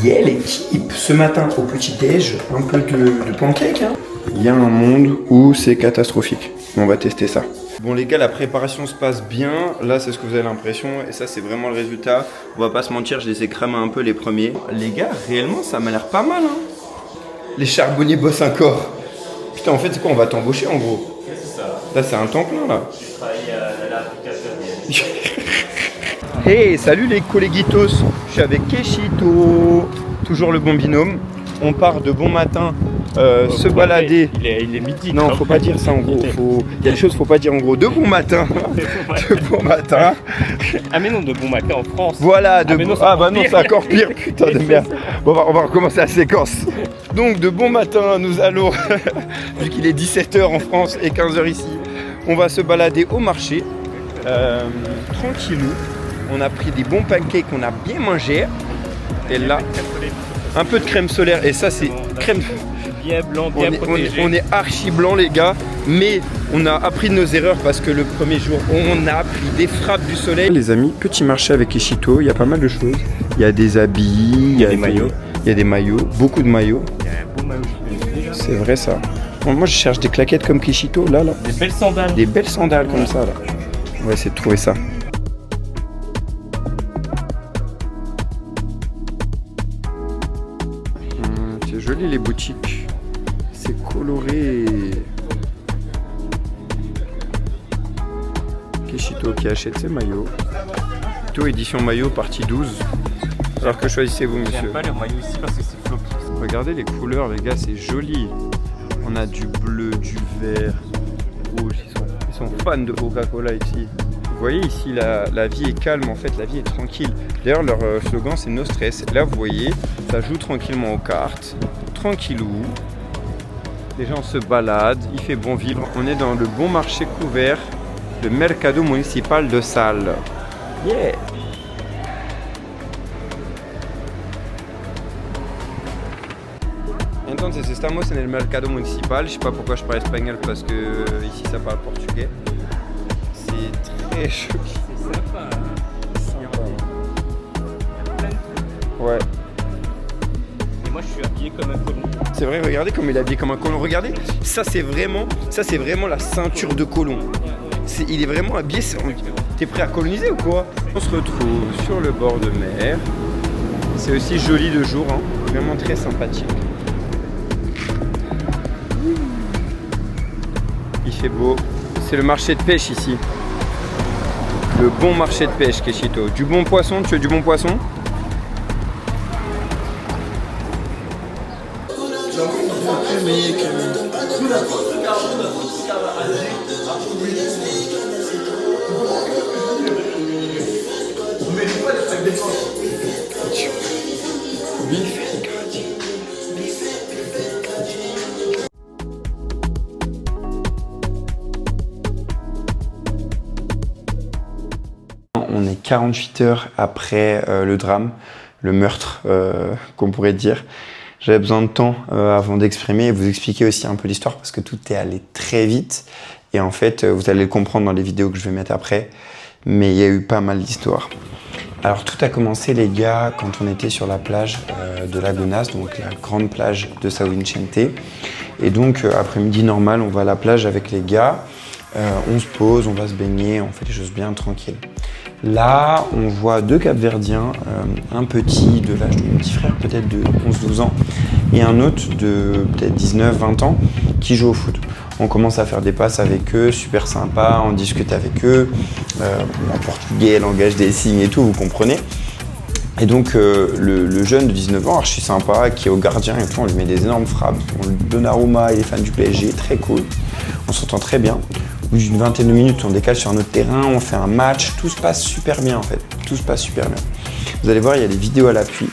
Yeah l'équipe, ce matin au petit-déj, un peu de pancake. Hein. Il y a un monde où c'est catastrophique. On va tester ça. Bon les gars, la préparation se passe bien. Là c'est ce que vous avez l'impression et ça c'est vraiment le résultat. On va pas se mentir, je les ai cramés un peu les premiers. Les gars, réellement ça m'a l'air pas mal. Hein. Les charbonniers bossent encore. Putain en fait c'est quoi, on va t'embaucher en gros. C'est ça. Là c'est un temps plein là. Je travaille à l'application. Hey, salut les collèguitos, je suis avec Keshito, toujours le bon binôme. On part de bon matin se balader. Il est midi. Non, faut pas dire ça en gros. Il y a des choses qu'il faut pas dire en gros. De bon matin. De bon matin. Ah mais non, de bon matin en France. Voilà, de bon. Ah bah non, c'est encore pire. Putain de merde. Bon, on va recommencer la séquence. Donc de bon matin, nous allons, vu qu'il est 17h en France et 15h ici, on va se balader au marché. Tranquillou. On a pris des bons pancakes, on a bien mangé. Et là, un peu de crème solaire. Et ça, c'est crème. Bien blanc, bien protégé. On est archi blanc, les gars. Mais on a appris de nos erreurs parce que le premier jour, on a pris des frappes du soleil. Les amis, petit marché avec Keshito. Il y a pas mal de choses. Il y a des habits, il y a des maillots. Il y a des maillots, beaucoup de maillots. Il y a un beau maillot. C'est vrai ça. Bon, moi, je cherche des claquettes comme Keshito, là. Des belles sandales. Des belles sandales comme ça, là. On va essayer de trouver ça. C'est joli les boutiques, c'est coloré. Keshito qui achète ses maillots. Keshito édition maillot partie 12. Alors que choisissez-vous monsieur? J'aime pas les maillots ici parce que c'est floppy. Regardez les couleurs les gars, c'est joli. On a du bleu, du vert, rouge. Ils sont fans de Coca-Cola ici. Vous voyez ici la vie est calme en fait, la vie est tranquille. D'ailleurs leur slogan c'est no stress. Là vous voyez, ça joue tranquillement aux cartes, tranquillou. Les gens se baladent, il fait bon vivre. On est dans le bon marché couvert, le Mercado Municipal de Sal. Yeah. Entonces estamos en el Mercado Municipal. Je sais pas pourquoi je parle espagnol parce que ici ça parle portugais. C'est très joli. C'est sympa. Ouais. Et moi je suis habillé comme un colon. C'est vrai, regardez comme il est habillé comme un colon. Regardez, ça c'est vraiment la ceinture de colon. Il est vraiment habillé. T'es prêt à coloniser ou quoi? On se retrouve sur le bord de mer. C'est aussi joli de jour, hein. Vraiment très sympathique. Il fait beau. C'est le marché de pêche ici. Le bon marché de pêche, Keshito. Du bon poisson, tu veux du bon poisson? On est 48 heures après le drame, le meurtre, qu'on pourrait dire. J'avais besoin de temps avant d'exprimer et vous expliquer aussi un peu l'histoire parce que tout est allé très vite. Et en fait, vous allez le comprendre dans les vidéos que je vais mettre après. Mais il y a eu pas mal d'histoires. Alors tout a commencé les gars quand on était sur la plage de Lagunas, donc la grande plage de São Vicente. Et donc après-midi normal, on va à la plage avec les gars. On se pose, on va se baigner, on fait des choses bien tranquilles. Là, on voit deux Capverdiens, un petit de l'âge de mon petit frère, peut-être de 11-12 ans, et un autre de peut-être 19-20 ans, qui joue au foot. On commence à faire des passes avec eux, super sympa, on discute avec eux, en portugais, langage des signes et tout, vous comprenez. Et donc le jeune de 19 ans, archi sympa, qui est au gardien et tout, on lui met des énormes frappes. On lui donne Donnarumma, il est fan du PSG, très cool. On s'entend très bien. Au bout d'une vingtaine de minutes, on décale sur un autre terrain, on fait un match, tout se passe super bien en fait. Tout se passe super bien. Vous allez voir, il y a des vidéos à l'appui.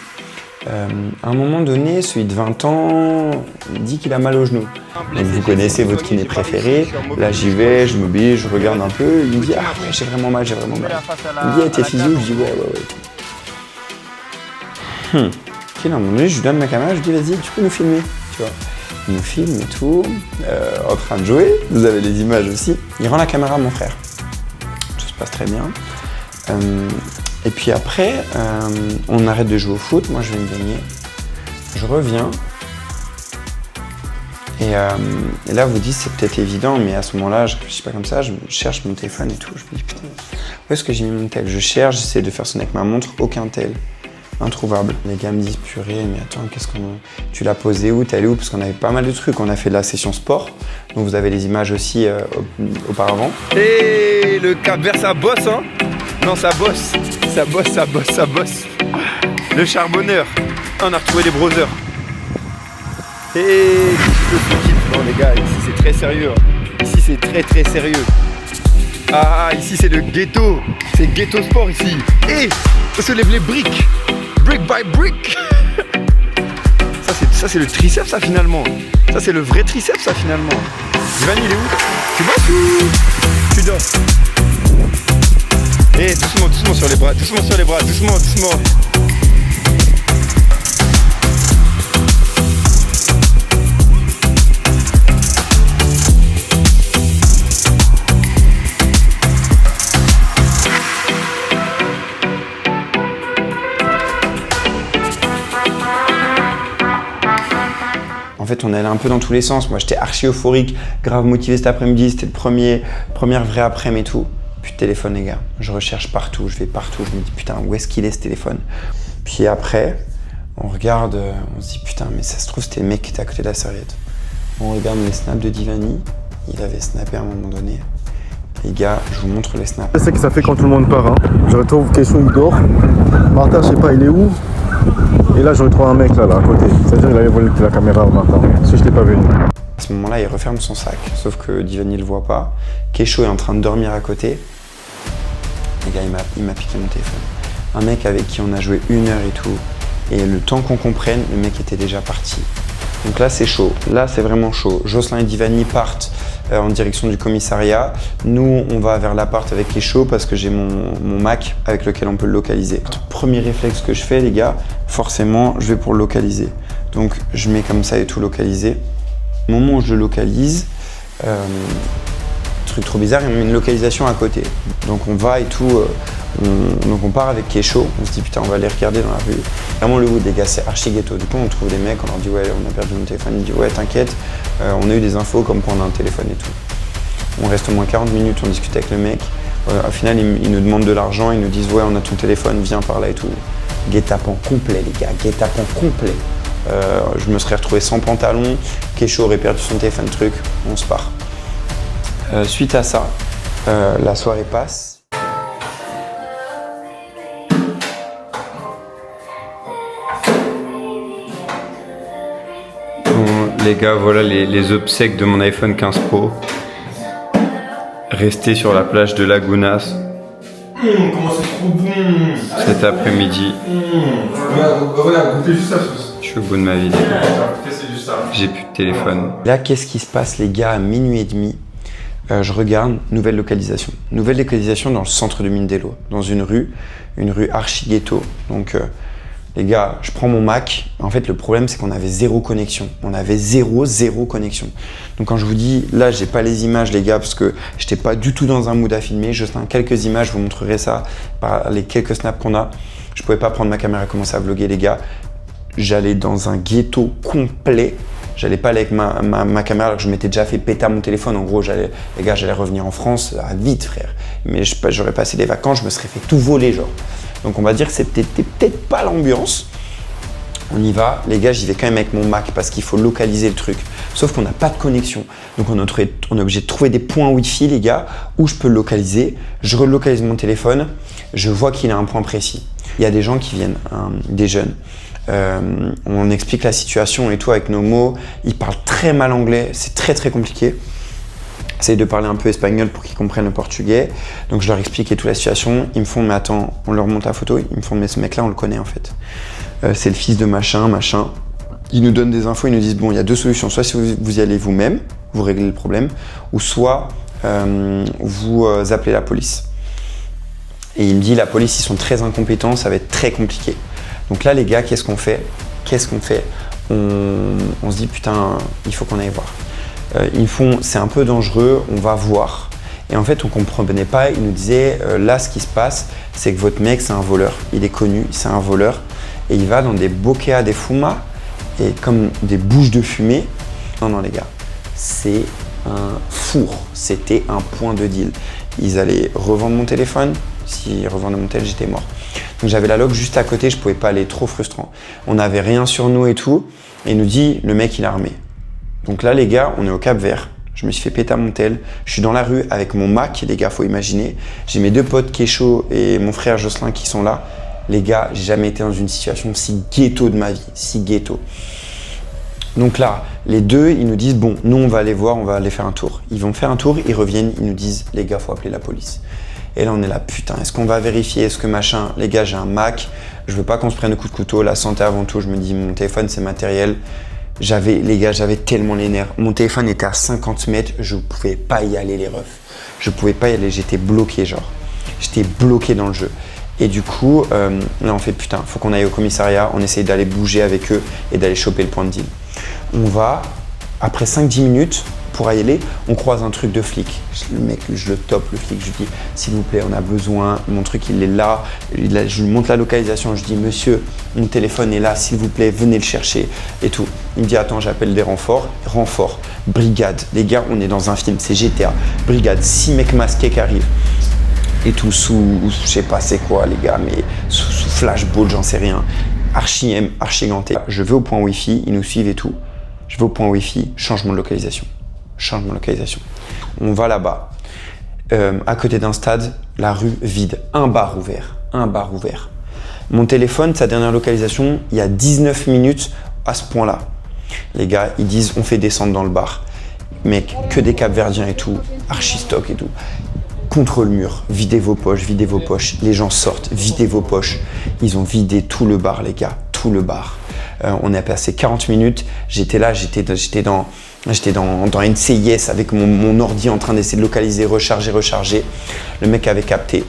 À un moment donné, celui de 20 ans dit qu'il a mal au genou. Donc vous connaissez votre kiné préféré. Là j'y vais, je m'oblige, je regarde un peu. Il me dit « Ah ouais, j'ai vraiment mal, j'ai vraiment mal ». Il me dit « Ah, t'es physio ?» Je dis « Ouais. » Ok, là, à un moment donné, je lui donne ma caméra, je lui dis « Vas-y, tu peux nous filmer ?» Tu vois. Il nous filme et tout, en train de jouer. Vous avez les images aussi. Il rend la caméra à mon frère. Tout se passe très bien. Et puis après, on arrête de jouer au foot, moi je vais me baigner, je reviens. Et là, vous dites, c'est peut-être évident, mais à ce moment-là, je suis pas comme ça, je cherche mon téléphone et tout. Je me dis, putain, où est-ce que j'ai mis mon tel? Je cherche, j'essaie de faire sonner avec ma montre, aucun tel. Introuvable. Les gars me disent, purée, mais attends, tu l'as posé où? T'es allé où? Parce qu'on avait pas mal de trucs. On a fait de la session sport, donc vous avez les images aussi auparavant. Et le Cap-Vert, ça bosse, hein? Non, ça bosse. Ça bosse, ça bosse, ça bosse. Le charbonneur. On a retrouvé les browsers. Et non les gars, ici c'est très sérieux. Ici c'est très sérieux. Ah, ici c'est le ghetto. C'est ghetto sport ici. Et on se lève les briques. Brick by brick. Ça c'est le triceps ça finalement. Ça c'est le vrai triceps ça finalement. Ivan il est où? Tu bosses ou tu dors? Et doucement, doucement sur les bras, doucement sur les bras, doucement, doucement. En fait, on allait un peu dans tous les sens. Moi, j'étais archi euphorique, grave motivé cet après-midi. C'était première vraie après-midi et tout. Plus de téléphone, les gars. Je recherche partout, je vais partout. Je me dis, putain, où est-ce qu'il est ce téléphone? Puis après, on regarde, on se dit, putain, mais ça se trouve, c'était le mec qui était à côté de la serviette. On regarde les snaps de Divani. Il avait snappé à un moment donné. Les gars, je vous montre les snaps. C'est que ça fait quand tout le monde part. Hein. Je retrouve Kesho, il dort. Martin, je sais pas, il est où? Et là, je retrouve un mec là à côté. C'est-à-dire qu'il avait volé la caméra au Martin. Si je l'ai pas vu. À ce moment-là, il referme son sac. Sauf que Divani le voit pas. Kesho est en train de dormir à côté. Les gars, il m'a piqué mon téléphone. Un mec avec qui on a joué 1 heure et tout. Et le temps qu'on comprenne, le mec était déjà parti. Donc là, c'est chaud. Là, c'est vraiment chaud. Jocelyn et Divani partent en direction du commissariat. Nous, on va vers l'appart avec Kesho parce que j'ai mon Mac avec lequel on peut le localiser. Premier réflexe que je fais, les gars, forcément, je vais pour le localiser. Donc, je mets comme ça et tout localisé. Au moment où je le localise, truc trop bizarre, il met une localisation à côté. Donc, on va et tout. Donc on part avec Kesho, on se dit putain on va aller regarder dans la rue. Vraiment le Wood les gars c'est archi ghetto, du coup on trouve des mecs, on leur dit ouais on a perdu mon téléphone, ils disent ouais t'inquiète, on a eu des infos comme quoi on a un téléphone et tout. On reste au moins 40 minutes, on discute avec le mec, au final ils nous demandent de l'argent, ils nous disent ouais on a ton téléphone, viens par là et tout. Guet-apens complet les gars, guet-apens complet. Je me serais retrouvé sans pantalon, Kesho aurait perdu son téléphone truc, on se part. Suite à ça, la soirée passe. Les gars, voilà les obsèques de mon iPhone 15 Pro. Resté sur la plage de Lagunas. Comment c'est trop bon! Cet après-midi. Regarde, goûtez juste la sauce. Je suis au bout de ma vie, les gars. C'est juste ça. J'ai plus de téléphone. Là, qu'est-ce qui se passe, les gars, à minuit et demi? Je regarde, nouvelle localisation. Nouvelle localisation dans le centre de Mindelo, dans une rue archi ghetto. Donc, les gars, je prends mon Mac. En fait, le problème, c'est qu'on avait zéro connexion. On avait zéro connexion. Donc, quand je vous dis, là, j'ai pas les images, les gars, parce que j'étais pas du tout dans un mood à filmer. Juste quelques images, je vous montrerai ça par les quelques snaps qu'on a. Je pouvais pas prendre ma caméra et commencer à vlogger, les gars. J'allais dans un ghetto complet. J'allais pas aller avec ma caméra alors que je m'étais déjà fait péter à mon téléphone. En gros, les gars, j'allais revenir en France vite, frère. Mais j'aurais passé des vacances, je me serais fait tout voler, genre. Donc on va dire que c'était peut-être pas l'ambiance. On y va, les gars, j'y vais quand même avec mon Mac parce qu'il faut localiser le truc. Sauf qu'on n'a pas de connexion. Donc on est obligé de trouver des points Wi-Fi, les gars, où je peux le localiser. Je relocalise mon téléphone, je vois qu'il a un point précis. Il y a des gens qui viennent, des jeunes. On explique la situation et tout avec nos mots. Ils parlent très mal anglais, c'est très compliqué. J'essaie de parler un peu espagnol pour qu'ils comprennent le portugais. Donc je leur explique et toute la situation. Ils me font, mais attends, on leur montre la photo. Ils me font, mais ce mec-là, on le connaît en fait. C'est le fils de machin. Ils nous donnent des infos, ils nous disent, bon, il y a 2 solutions. Soit si vous y allez vous-même, vous réglez le problème, ou soit vous appelez la police. Et il me dit, la police, ils sont très incompétents, ça va être très compliqué. Donc là, les gars, qu'est-ce qu'on fait? On se dit, putain, il faut qu'on aille voir. Ils me font, c'est un peu dangereux, on va voir. Et en fait, on comprenait pas. Il nous disait, là, ce qui se passe, c'est que votre mec, c'est un voleur. Il est connu, c'est un voleur. Et il va dans des bokeh, des fumas, et comme des bouches de fumée. Non, les gars, c'est un four. C'était un point de deal. Ils allaient revendre mon téléphone. S'ils revendaient mon téléphone, j'étais mort. Donc j'avais la log juste à côté, je pouvais pas aller, trop frustrant. On n'avait rien sur nous et tout. Et il nous dit, le mec, il est armé. Donc là, les gars, on est au Cap-Vert. Je me suis fait péter à mon tel. Je suis dans la rue avec mon Mac, les gars, faut imaginer. J'ai mes 2 potes Kécho et mon frère Jocelyn qui sont là. Les gars, j'ai jamais été dans une situation si ghetto de ma vie, si ghetto. Donc là, les deux, ils nous disent, bon, nous, on va aller voir, on va aller faire un tour. Ils vont faire un tour, ils reviennent, ils nous disent, les gars, faut appeler la police. Et là, on est là, putain, est-ce qu'on va vérifier, est-ce que machin, les gars, j'ai un Mac, je veux pas qu'on se prenne un coup de couteau, la santé avant tout, je me dis, mon téléphone, c'est matériel. Les gars, j'avais tellement les nerfs. Mon téléphone était à 50 mètres, je pouvais pas y aller, les refs. Je pouvais pas y aller, j'étais bloqué, genre. J'étais bloqué dans le jeu. Et du coup, là, on fait, putain, faut qu'on aille au commissariat, on essaye d'aller bouger avec eux et d'aller choper le point de deal. On va, après 5-10 minutes, pour y aller, on croise un truc de flic. Le mec, je le top, le flic, je lui dis, s'il vous plaît, on a besoin, mon truc, il est là. Je lui montre la localisation, je dis, monsieur, mon téléphone est là, s'il vous plaît, venez le chercher et tout. Il me dit, attends, j'appelle des renforts. Renforts, brigade. Les gars, on est dans un film, c'est GTA. Brigade, 6 mecs masqués qui arrivent. Et tout sous, je sais pas c'est quoi, les gars, mais sous flashball, j'en sais rien. Archi ganté. Je vais au point Wi-Fi, ils nous suivent et tout. Je vais au point Wi-Fi, changement de localisation. Changement de localisation. On va là-bas. À côté d'un stade, la rue vide. Un bar ouvert. Mon téléphone, sa dernière localisation, il y a 19 minutes à ce point-là. Les gars, ils disent, on fait descendre dans le bar. Mec, que des Cap-Verdiens et tout. Archi stock et tout. Contre le mur, videz vos poches. Les gens sortent, videz vos poches. Ils ont vidé tout le bar, les gars, tout le bar. On a passé 40 minutes. J'étais là, j'étais dans NCIS avec mon ordi en train d'essayer de localiser, recharger. Le mec avait capté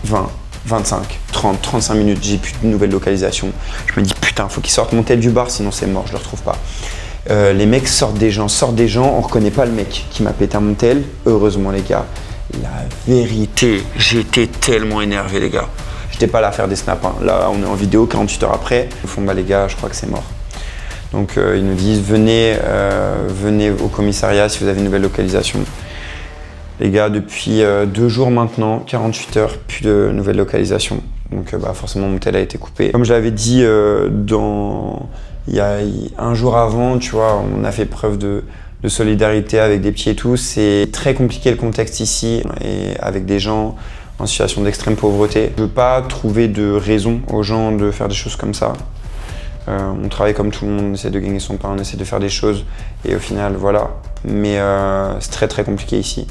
20, 25, 30, 35 minutes. J'ai plus de nouvelles localisations. Je me dis putain, faut qu'ils sortent mon tel du bar, sinon c'est mort, je le retrouve pas. Les mecs sortent des gens. On reconnaît pas le mec qui m'a pété à mon tel. Heureusement, les gars. La vérité, j'étais tellement énervé, les gars. J'étais pas là à faire des snaps. Hein. Là, on est en vidéo 48 heures après. Ils font, bah les gars, je crois que c'est mort. Donc, ils nous disent, venez au commissariat si vous avez une nouvelle localisation. Les gars, depuis 2 jours maintenant, 48 heures, plus de nouvelle localisation. Donc, forcément, mon tel a été coupé. Comme je l'avais dit, il y a un jour avant, tu vois, on a fait preuve de solidarité avec des petits et tout. C'est très compliqué le contexte ici et avec des gens en situation d'extrême pauvreté. Je ne veux pas trouver de raison aux gens de faire des choses comme ça. On travaille comme tout le monde, on essaie de gagner son pain, on essaie de faire des choses et au final, voilà. Mais c'est très très compliqué ici.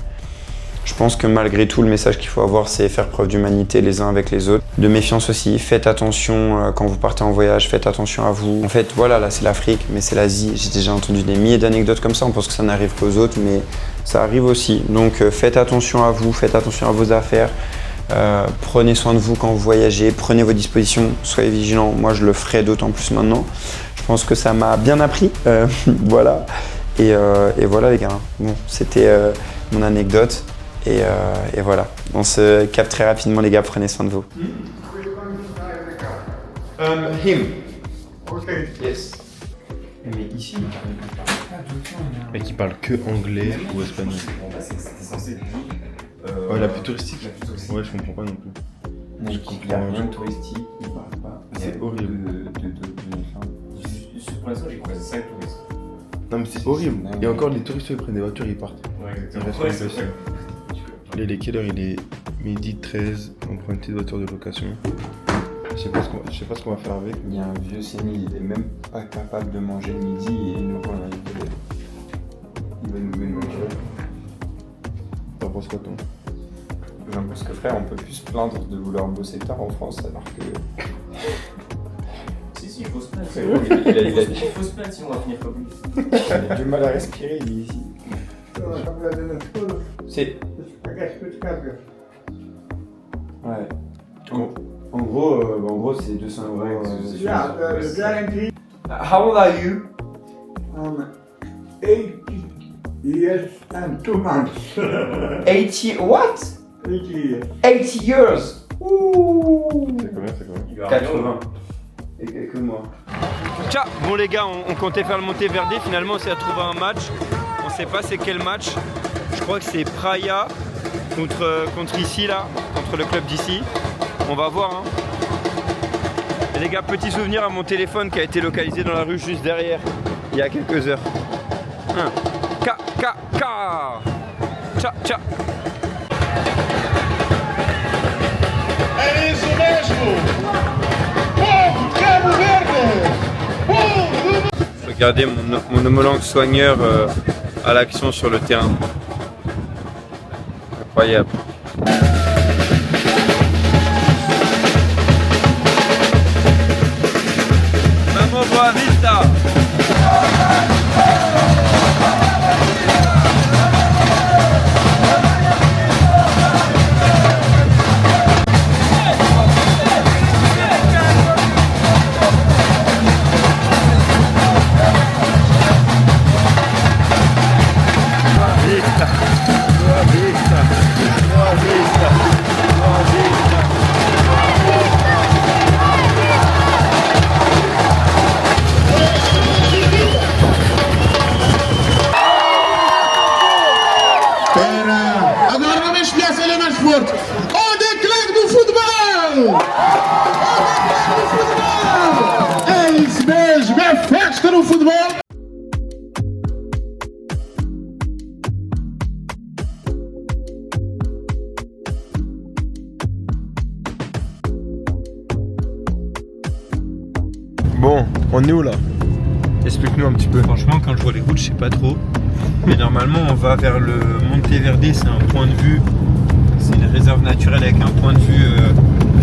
Je pense que malgré tout, le message qu'il faut avoir, c'est faire preuve d'humanité les uns avec les autres. De méfiance aussi, faites attention quand vous partez en voyage, faites attention à vous. En fait, voilà, là c'est l'Afrique, mais c'est l'Asie. J'ai déjà entendu des milliers d'anecdotes comme ça, on pense que ça n'arrive qu'aux autres, mais ça arrive aussi. Donc faites attention à vous, faites attention à vos affaires. Prenez soin de vous quand vous voyagez, prenez vos dispositions, soyez vigilants. Moi, je le ferai d'autant plus maintenant. Je pense que ça m'a bien appris, voilà. Et voilà les gars, bon, c'était mon anecdote. Et voilà, on se capte très rapidement les gars, prenez soin de vous. Him. Okay. Yes. Mais ici, il parle pas Et qui parle que anglais ou espagnol. C'était censé être ouais, la plus touristique. Ouais, je comprends pas non plus. Il n'y a rien de touristique, il parle pas. C'est horrible. Pour l'instant, j'ai croisé 5 touristes. Non mais c'est horrible. Et encore les touristes ils prennent des voitures, ils partent. Ouais, Ils restent ouais, sur c'est place. vrai. Là, il est quelle heure? Il est midi 13. On prend une petite voiture de location. Je sais pas ce qu'on va faire avec. Il y a un vieux sénile, il est même pas capable de manger le midi et il nous prend la télé. Il va nous louer une voiture. T'en penses quoi toi? J'en pense que frère, on peut plus se plaindre de vouloir bosser tard en France alors que... Si, il faut se plaindre. C'est vrai, il Il faut se plaindre, sinon on va finir comme lui. a du mal à respirer, il est ici. C'est... Ouais. En gros, c'est 200 €. Yeah, the guarantee How old are you? 80. Years and 2 months. 80 what? 80 years. 80 years. Ouh. C'est combien? 80. Et quelques mois. Tiens, bon les gars, on comptait faire le Monteverde, finalement on s'est retrouvé un match. On sait pas c'est quel match. Je crois que c'est Praia contre ici là, contre le club d'ici. On va voir hein. Et les gars, petit souvenir à mon téléphone qui a été localisé dans la rue juste derrière, il y a quelques heures. Ka. Tcha tcha. É isso mesmo! Povo de Cabo Verde! Povo do... Regardez mon homologue soigneur à l'action sur le terrain. Incroyable. Vamos Boa Vista! Agora não me esqueça, ele é mais forte! Onde é craque do futebol? Onde é craque do futebol? É isso mesmo, é festa no futebol! Bon, on est où là? Explique-nous un petit peu. Franchement, quand je vois les routes, je sais pas trop. Mais normalement, on va vers le Monteverde, c'est un point de vue. C'est une réserve naturelle avec un point de vue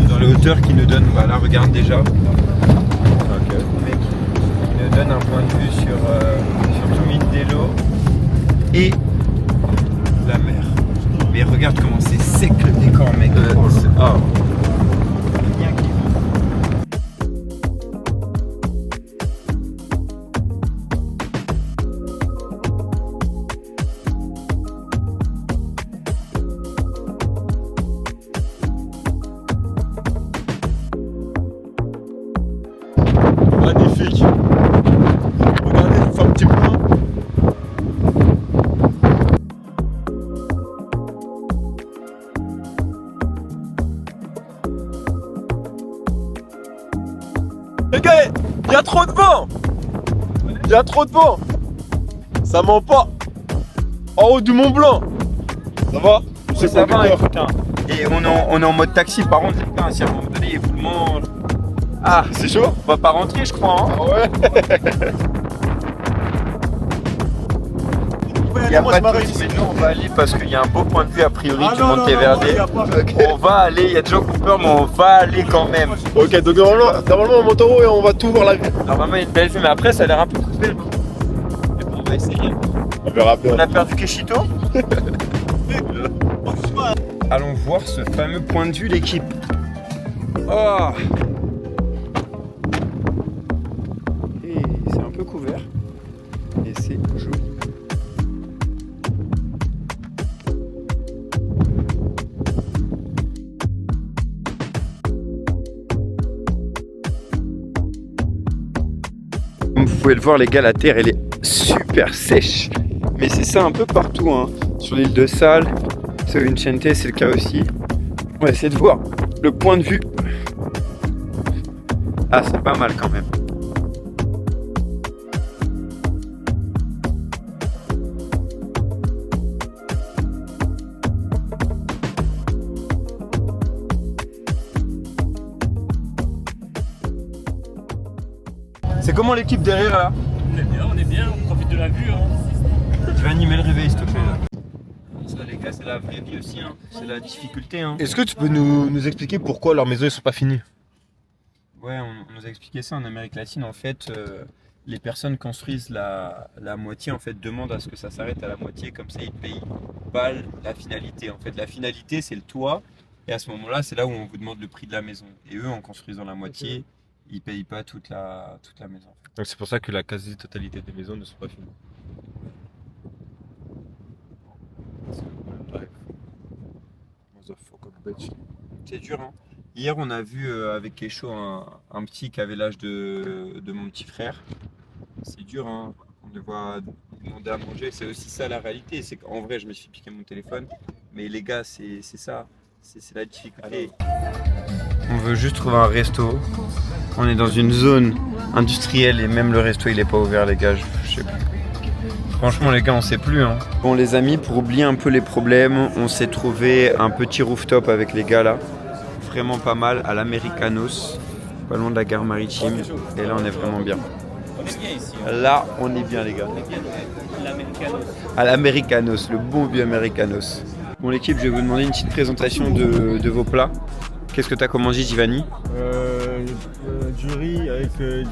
dans les hauteurs qui nous donne. Bah là, regarde déjà. Ok. Mec, il nous donne un point de vue sur Mindelo et la mer. Mais regarde comment c'est sec le décor, mec. Ah. Rien qui vaut. Magnifique. Regardez, on fait un petit point. Les gars, il y a trop de vent. Il y a trop de vent. Ça ment pas. En haut du Mont Blanc. Ça va? Ouais, ça va, écoute, hein. Et on est en mode taxi, par contre, les gars, si à un moment donné, il vous le mange. Ah, C'est chaud? on va pas rentrer, je crois. Hein. Ah ouais. Il n'y a pas de police, mais nous on va aller parce qu'il y a un beau point de vue a priori du Monteverde. On va aller, il y a des gens qui ont peur, mais on va aller quand même. Ok, donc normalement on monte en haut et on va tout voir la vue. Normalement il y a une belle vue, mais après ça a l'air un peu coupé. Mais bon, on va essayer. On verra bien. On a perdu Keshito. Allons voir ce fameux point de vue l'équipe. Oh. Et c'est un peu couvert. Et c'est joli. Comme vous pouvez le voir les gars, la terre elle est super sèche. Mais c'est ça un peu partout hein. Sur l'île de Sal, sur Vincente c'est le cas aussi. On va essayer de voir le point de vue. Ah c'est pas mal quand même. C'est comment l'équipe derrière là? On est bien, on profite de la vue. Hein. Tu vas animer le réveil s'il te plaît là. Ça les gars c'est la vraie vie aussi hein. C'est la difficulté hein. Est-ce que tu peux nous expliquer pourquoi leurs maisons ne sont pas finies? Ouais on nous a expliqué ça en Amérique latine en fait. Les personnes construisent la moitié en fait, demandent à ce que ça s'arrête à la moitié, comme ça ils payent pas la finalité. En fait la finalité c'est le toit et à ce moment là c'est là où on vous demande le prix de la maison. Et eux en construisant la moitié, ils payent pas toute la maison. Donc c'est pour ça que la quasi-totalité des maisons ne sont pas finies. peut être chiant. C'est dur, hein. Hier, on a vu avec Kesho un petit qui avait l'âge de mon petit frère. C'est dur, hein. On les voit demander à manger. C'est aussi ça la réalité. C'est qu'en vrai, je me suis piqué mon téléphone. Mais les gars, c'est ça. C'est la difficulté. On veut juste trouver un resto. On est dans une zone industrielle et même le resto, il est pas ouvert, les gars. Je sais pas. Franchement, les gars, on sait plus, hein. Bon, les amis, pour oublier un peu les problèmes, on s'est trouvé un petit rooftop avec les gars là. Vraiment pas mal, à l'Americanos, pas loin de la gare maritime. Et là, on est vraiment bien. Là, on est bien, les gars. À l'Americanos, le bon vieux Americanos. Bon, l'équipe, je vais vous demander une petite présentation de vos plats. Qu'est-ce que tu as commandé, Giovanni? Du riz avec du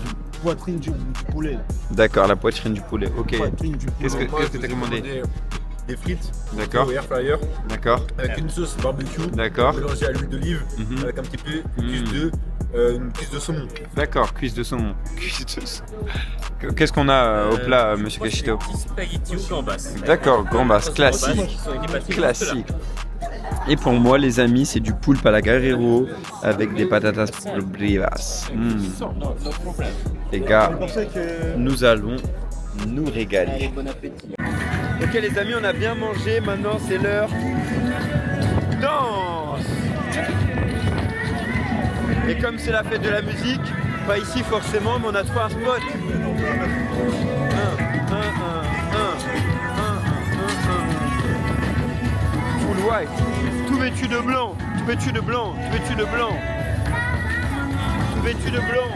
poitrine du poulet. D'accord, la poitrine du poulet. Ok. Poitrine du poulet. Qu'est-ce que tu as commandé? Des frites. D'accord. Au air fryer. D'accord. Avec une sauce barbecue. D'accord. Mélangée à l'huile d'olive. Avec un petit peu une cuisse de saumon. D'accord, cuisse de saumon. Qu'est-ce qu'on a au plat, monsieur Cachito? Spaghetti ou gambas. D'accord, gambas, classique. Classique. Et pour moi, les amis, c'est du poulpe à la guerrero avec des patatas brivas. Les gars, nous allons nous régaler. Ok les amis, on a bien mangé, maintenant c'est l'heure danse. Et comme c'est la fête de la musique, pas ici forcément, mais on a trouvé un spot. Full white, tout vêtu de blanc, tout vêtu de blanc, tout vêtu de blanc, tout vêtu de blanc.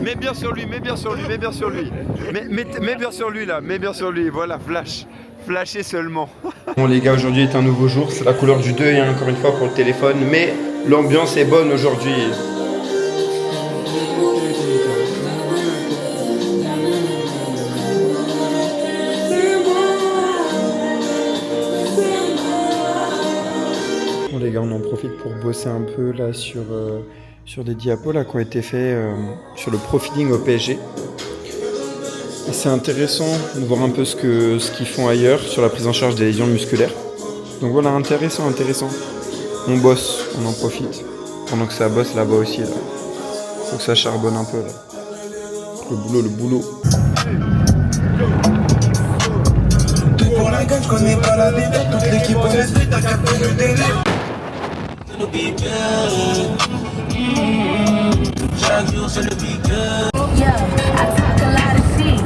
Mets bien sur lui, mets bien sur lui, mets bien sur lui. Mets bien sur lui là, mets bien sur lui. Voilà, flash. Flasher seulement. Bon les gars, aujourd'hui est un nouveau jour. C'est la couleur du deuil, hein, encore une fois pour le téléphone. Mais l'ambiance est bonne aujourd'hui. Bon les gars, on en profite pour bosser un peu là sur des diapos là, qui ont été faits sur le profiling au PSG. Et c'est intéressant de voir un peu ce qu'ils font ailleurs sur la prise en charge des lésions musculaires. Donc voilà, intéressant. On bosse, on en profite. Pendant que ça bosse là-bas aussi. Là. Faut que ça charbonne un peu là. Le boulot. Tout pour la gueule, je connais pas la défaite. Toute l'équipe au respect, t'as capté le délai. Chaque jour c'est le big girl. Yeah, I talk a lot of shit.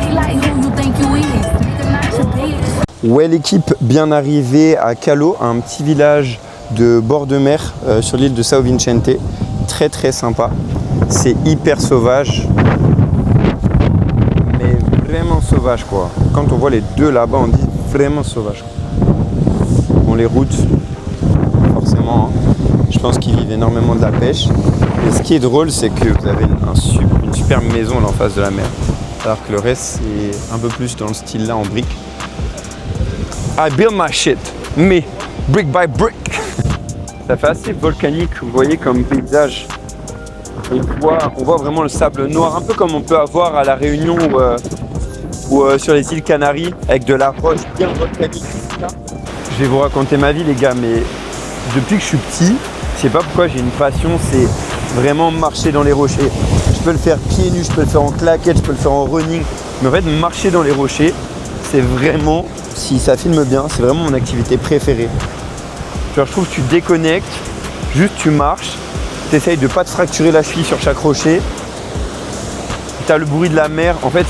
He like who you think you is. Nigga, not your bitch. Ouais l'équipe, bien arrivée à Calo, un petit village de bord de mer sur l'île de Sao Vicente. Très très sympa. C'est hyper sauvage. Mais vraiment sauvage quoi. Quand on voit les deux là-bas, on dit vraiment sauvage. Bon les routes, forcément, hein. Je pense qu'ils vivent énormément de la pêche. Et ce qui est drôle, c'est que vous avez une superbe maison là en face de la mer. Alors que le reste, c'est un peu plus dans le style là en briques. I build my shit, me, brick by brick. Ça fait assez volcanique, vous voyez, comme paysage. On voit vraiment le sable noir, un peu comme on peut avoir à La Réunion ou sur les îles Canaries, avec de la roche bien volcanique. Je vais vous raconter ma vie, les gars, mais depuis que je suis petit, je sais pas pourquoi j'ai une passion, c'est vraiment marcher dans les rochers. Je peux le faire pieds nus, je peux le faire en claquettes, je peux le faire en running. Mais en fait, marcher dans les rochers, c'est vraiment, si ça filme bien, c'est vraiment mon activité préférée. Genre, je trouve que tu déconnectes, juste tu marches, tu essayes de ne pas te fracturer la cheville sur chaque rocher. Tu as le bruit de la mer. En fait,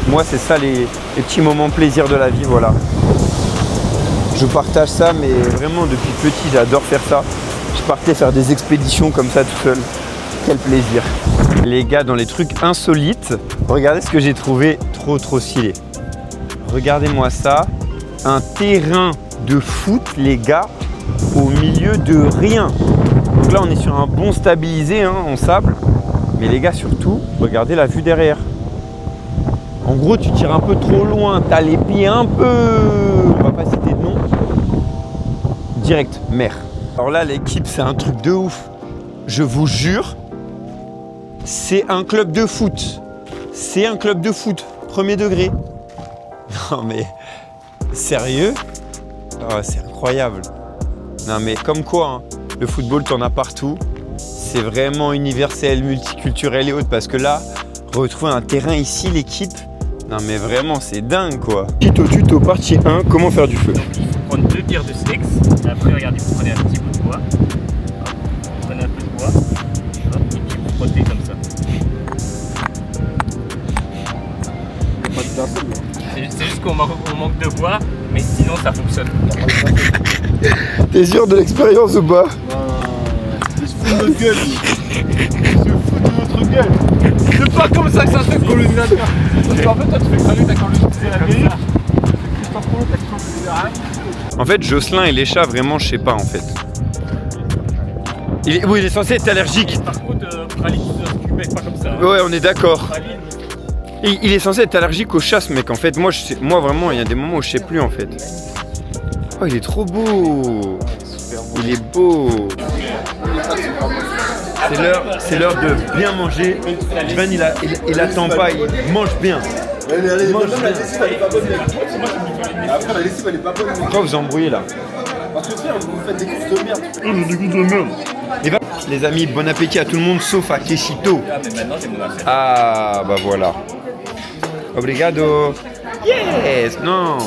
moi, c'est ça les petits moments plaisir de la vie, voilà. Je partage ça, mais vraiment depuis petit, j'adore faire ça. Je partais faire des expéditions comme ça tout seul. Quel plaisir. Les gars, dans les trucs insolites, regardez ce que j'ai trouvé trop stylé. Regardez-moi ça. Un terrain de foot, les gars, au milieu de rien. Donc là, on est sur un bon stabilisé en sable. Mais les gars, surtout, regardez la vue derrière. En gros, tu tires un peu trop loin. Tu as les pieds un peu... On va pas citer de nom. Direct, mer. Alors là, l'équipe, c'est un truc de ouf. Je vous jure, c'est un club de foot. C'est un club de foot, premier degré. Non mais, sérieux? Oh, c'est incroyable. Non mais comme quoi, hein, le football, t'en as partout. C'est vraiment universel, multiculturel et autres. Parce que là, retrouver un terrain ici, l'équipe, non mais vraiment, c'est dingue quoi. Tuto partie 1, comment faire du feu? Prendre 2 bières de Stex. Et après, regardez, vous prenez un petit bout de bois. Vous prenez un peu de bois. Hop, et puis vous frottez comme ça. C'est juste qu'on manque de bois, mais sinon ça fonctionne. T'es sûr de l'expérience ou pas? Il se fout de notre gueule. Il se fout de notre gueule. C'est pas comme ça que ça se fait, colonisateur. Parce qu'en fait, toi, tu fais ça, t'as colonisé l'Amérique. En fait, Jocelyn et les chats, vraiment, je sais pas en fait. Oui, il est censé être allergique. Par contre, praline, tu mets pas comme ça. Ouais, on est d'accord. Praline, Il est censé être allergique aux chats, ce mec. En fait, moi vraiment, il y a des moments où je sais plus en fait. Oh, il est trop beau. Il est beau. C'est l'heure de bien manger. Ivan, il attend pas, il mange bien. Allez, mange bien. La lessive, elle est pas bonne. Après, la lessive, elle est pas bonne. Pourquoi vous embrouillez là? Parce que frère, vous faites des courses de merde. Des goûts de merde. Et bah, les amis, bon appétit à tout le monde sauf à Keshito. Ah, bah voilà. Obrigado. Yes, non.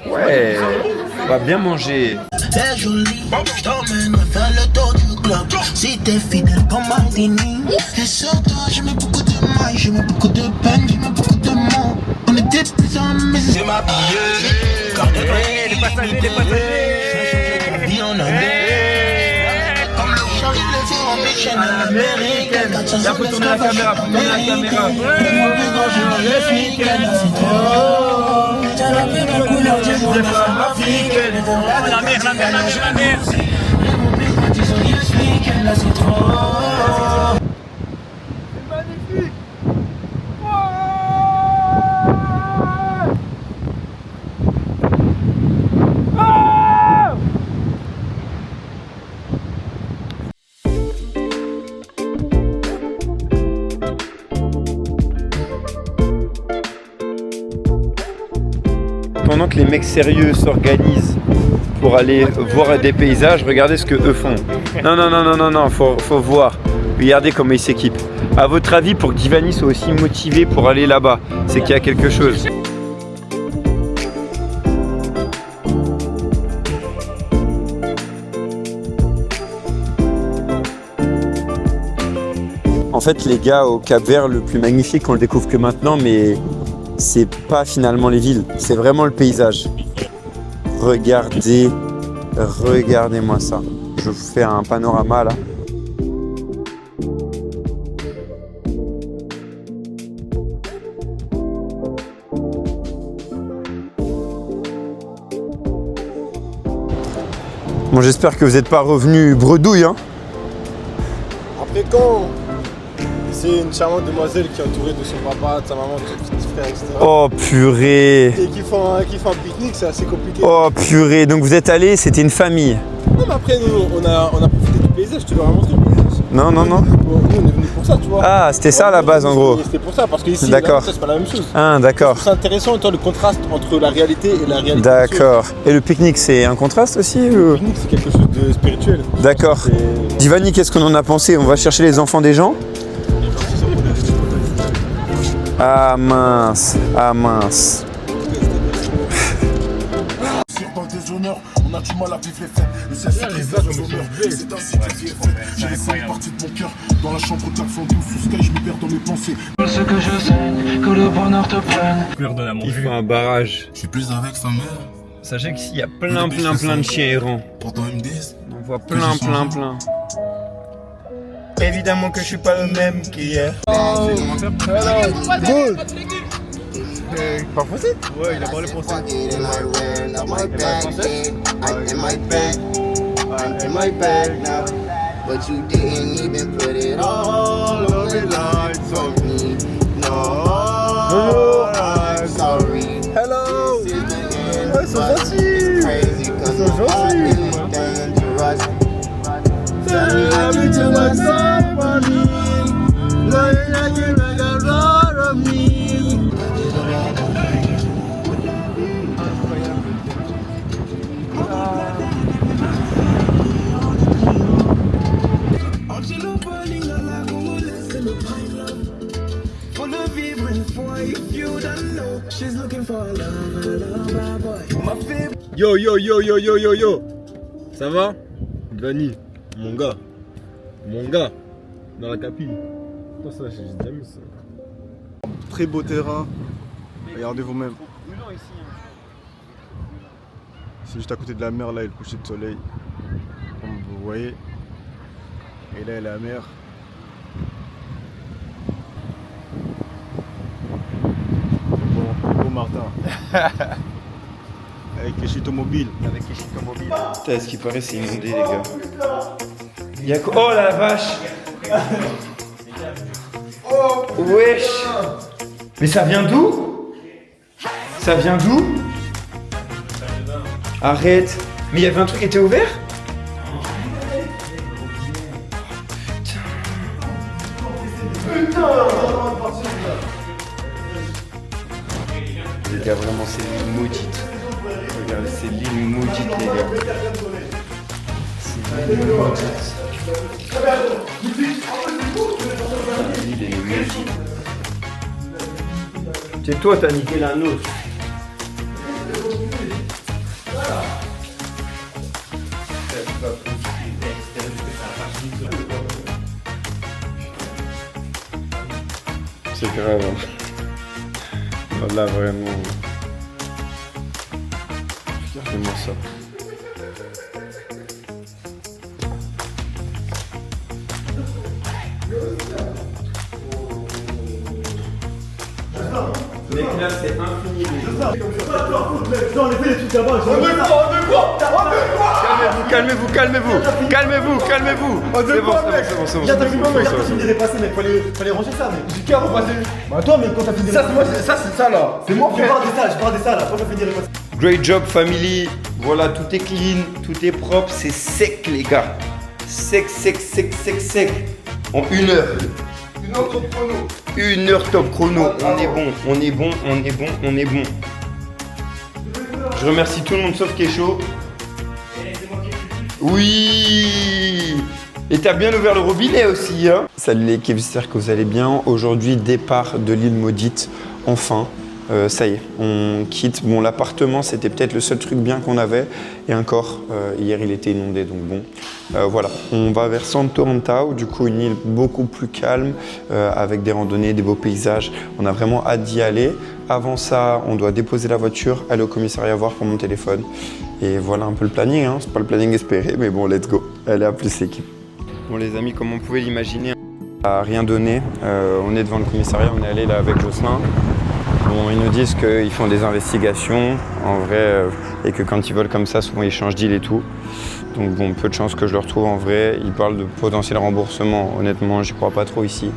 Ouais, on va bien manger. T'es jolie, je t'emmène faire le tour du club. Si t'es fidèle comme Maldini. Et sur toi, je mets beaucoup de mailles, je mets beaucoup de peine, je mets beaucoup de mots. On était plus en maison. C'est ma bille. Les passagers, les passagers. Vie en comme le chant, il le fait en bichette américaine. Là, faut tourner la caméra, faut tourner la caméra. Je suis c'est trop. T'as la même couleur du monde africaine. la mer. Là, c'est trop. Pendant que les mecs sérieux s'organisent pour aller voir des paysages, regardez ce que eux font. Non, faut voir. Regardez comment ils s'équipent. À votre avis, pour que Divani soit aussi motivé pour aller là-bas, c'est qu'il y a quelque chose. En fait, les gars, au Cap-Vert, le plus magnifique, on le découvre que maintenant, mais c'est pas finalement les villes, c'est vraiment le paysage. Regardez-moi ça. Je vous fais un panorama là. Bon, j'espère que vous n'êtes pas revenus bredouille, hein. Après quand? C'est une charmante demoiselle qui est entourée de son papa, de sa maman, de son petit frère, etc. Oh purée. Et qui font un pique-nique, c'est assez compliqué. Oh purée, donc vous êtes allés, c'était une famille. Non mais après nous, on a profité du paysage, je te l'aurais montré le paysage. Non. Nous on est venus pour ça, tu vois. Ah, c'était ça à la base en gros. C'était pour ça, parce qu'ici, D'accord. c'est pas la même chose. Ah, d'accord. C'est intéressant, toi, le contraste entre la réalité et la réalité. D'accord. Et le pique-nique, c'est un contraste aussi Le pique-nique, c'est quelque chose de spirituel. D'accord. C'est- Divani, qu'est-ce qu'on en a pensé? On va chercher les enfants des gens? Ah mince, ah mince. Dans des honneurs, on a du mal à vivre les fêtes. Le ciel c'est les honneurs, c'est ainsi que vie est faite. J'ai laissé une partie de mon cœur dans la chambre 412 sous Sky, je me perds dans mes pensées. Ce que je sais, que le bonheur te prenne. Plus redonne à mon Il vue. fait un barrage. Je suis plus avec sa mère. Sachez qu'il y a plein de chiens errants. Pourtant ils me disent. On voit plein. Évidemment que je suis pas le même qu'hier. Good. Pas français? Ouais, il a parlé français. But you didn't even put it all on the line for me. No, I'm sorry. Hello. This is the end. Ouais, c'est gentil. Crazy 'cause C'est my heart gentil. is dangerous. Tell me to myself, honey. Like you like a lot of me. Angelo falling à la congolaise, le prime love. Faut le vivre une fois, if you don't know. She's looking for love, boy. Ma fille. Yo. Ça va? Gani, mon gars. Dans la capille. Ça, j'ai déjà mis ça. Très beau terrain. Regardez vous-même. C'est juste à côté de la mer, là, et le coucher de soleil. Comme vous voyez. Et là, il y a la mer. Beau Martin. Avec les chitomobiles. Putain, ce qui paraît, c'est inondé, les gars. Il y a quoi? Oh la vache! Wesh! Mais ça vient d'où? Ça vient d'où? Arrête! Mais il y avait un truc qui était ouvert? Les gars, vraiment, c'est l'île maudite. Regardez, c'est l'île maudite, les gars. C'est l'île maudite. L'île est maudite. C'est toi, t'as niqué la nôtre. C'est grave. Hein. Là, vraiment. Regardez-moi ça. Mec, là, c'est infini. Calmez-vous. C'est bon. Fallait ranger ça, mec. J'ai qu'à repasser. Bah, toi, mais quand t'as fini. Ça, c'est ça, là. C'est moi, frère. Je parle de ça, là. Quand t'as fini de repasser. Great job, family. Voilà, tout est clean, tout est propre, c'est sec, les gars. Sec. En 1 heure. 1 heure top chrono. 1 heure top chrono. On est bon. Je remercie tout le monde sauf Kécho. Oui. Et t'as bien ouvert le robinet aussi, hein. Salut l'équipe, j'espère que vous allez bien. Aujourd'hui, départ de l'île maudite, enfin. Ça y est, on quitte. Bon, l'appartement, c'était peut-être le seul truc bien qu'on avait. Et encore, hier, il était inondé, donc bon. Voilà, on va vers Santo Antão, du coup, une île beaucoup plus calme, avec des randonnées, des beaux paysages. On a vraiment hâte d'y aller. Avant ça, on doit déposer la voiture, aller au commissariat voir pour mon téléphone. Et voilà un peu le planning, hein. C'est pas le planning espéré, mais bon, let's go. Allez, à plus l'équipe. Bon, les amis, comme on pouvait l'imaginer, on n'a rien donné. On est devant le commissariat, on est allé là avec Jocelyn. Bon, ils nous disent qu'ils font des investigations, en vrai, et que quand ils volent comme ça, souvent ils changent d'île et tout. Donc bon, peu de chance que je le retrouve en vrai. Ils parlent de potentiel remboursement, honnêtement, j'y crois pas trop ici.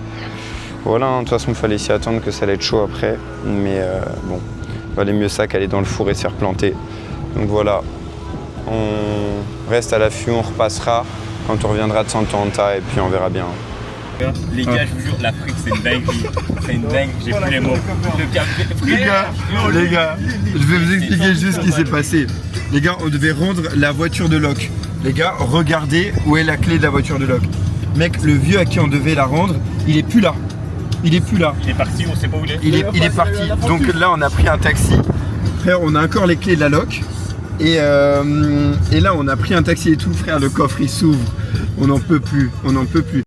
Voilà, hein, de toute façon, il fallait s'y attendre que ça allait être chaud après. Mais bon, il valait mieux ça qu'aller dans le four et se faire planter. Donc voilà, on reste à l'affût, on repassera quand on reviendra de Santa Anta et puis on verra bien. Les gars, je vous jure, l'Afrique, c'est une dinguerie. C'est une dingue, j'ai plus les mots. Les gars, je vais vous expliquer juste ce qui s'est passé. Les gars, on devait rendre la voiture de Locke. Les gars, regardez où est la clé de la voiture de Locke. Mec, le vieux à qui on devait la rendre, il est plus là. Il est plus là. Il est parti, on sait pas où il est. Il est parti. Donc là, on a pris un taxi. Frère, on a encore les clés de la Locke. Et là, on a pris un taxi et tout, frère. Le coffre, il s'ouvre. On n'en peut plus. On n'en peut plus.